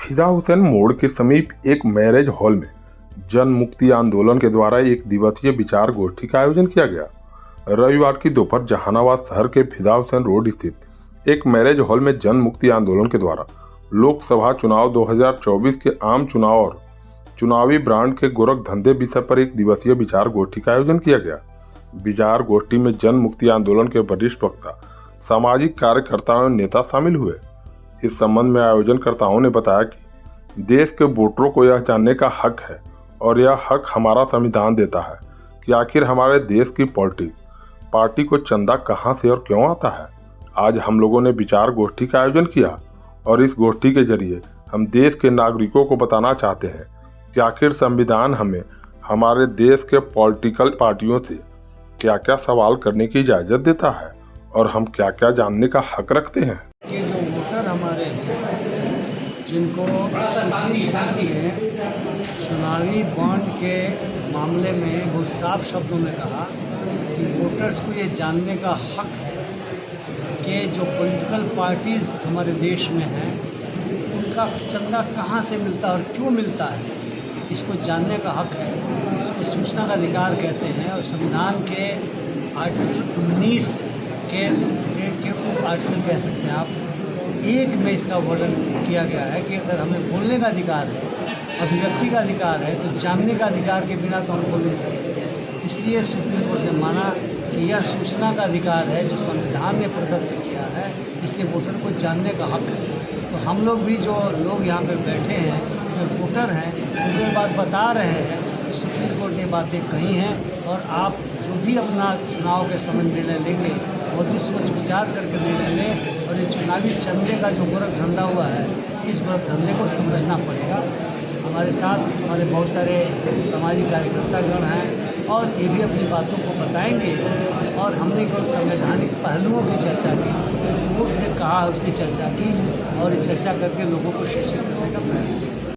फिदा हुसैन मोड़ के समीप एक मैरिज हॉल में जन मुक्ति आंदोलन के द्वारा एक दिवसीय विचार गोष्ठी का आयोजन किया गया। रविवार की दोपहर जहानाबाद शहर के फिदा हुसैन रोड स्थित एक मैरिज हॉल में जन मुक्ति आंदोलन के द्वारा लोकसभा चुनाव 2024 के आम चुनाव और चुनावी ब्रांड के गोरख धंधे विषय पर एक दिवसीय विचार गोष्ठी का आयोजन किया गया। विचार गोष्ठी में जन मुक्ति आंदोलन के वरिष्ठ वक्ता, सामाजिक कार्यकर्ता एवं नेता शामिल हुए। इस संबंध में आयोजनकर्ताओं ने बताया कि देश के वोटरों को यह जानने का हक है और यह हक हमारा संविधान देता है कि आखिर हमारे देश की पार्टी को चंदा कहां से और क्यों आता है। आज हम लोगों ने विचार गोष्ठी का आयोजन किया और इस गोष्ठी के जरिए हम देश के नागरिकों को बताना चाहते हैं कि आखिर संविधान हमें हमारे देश के पॉलिटिकल पार्टियों से क्या क्या सवाल करने की इजाज़त देता है और हम क्या क्या जानने का हक रखते हैं। कि जो वोटर हमारे हैं, जिनको चुनावी बॉन्ड के मामले में वो साफ शब्दों में कहा कि वोटर्स को ये जानने का हक है कि जो पॉलिटिकल पार्टीज़ हमारे देश में हैं उनका चंदा कहाँ से मिलता है और क्यों मिलता है, इसको जानने का हक है। इसको सूचना का अधिकार कहते हैं और संविधान के आर्टिकल 19 के उप आर्टिकल कह सकते हैं आप, एक में इसका वर्णन किया गया है कि अगर हमें बोलने का अधिकार है, अभिव्यक्ति का अधिकार है, तो जानने का अधिकार के बिना तो हम बोल नहीं सकते। इसलिए सुप्रीम कोर्ट ने माना कि यह सूचना का अधिकार है जो संविधान ने प्रदत्त किया है, इसलिए वोटर को जानने का हक है। तो हम लोग भी जो लोग यहाँ पे बैठे हैं, जो वोटर हैं, उनको ये बात बता रहे हैं कि सुप्रीम कोर्ट ने बातें कही हैं और आप जो भी अपना चुनाव के समय निर्णय लेंगे बहुत ही सोच विचार करके निर्णय लें। और ये चुनावी चंदे का जो गोरख धंधा हुआ है, इस गोरख धंधे को समझना पड़ेगा। हमारे साथ हमारे बहुत सारे सामाजिक कार्यकर्तागण हैं और ये भी अपनी बातों को बताएंगे। और हमने केवल संवैधानिक पहलुओं की चर्चा की, जो कोर्ट ने कहा उसकी चर्चा की और ये चर्चा करके लोगों को शिक्षित करने का प्रयास किया।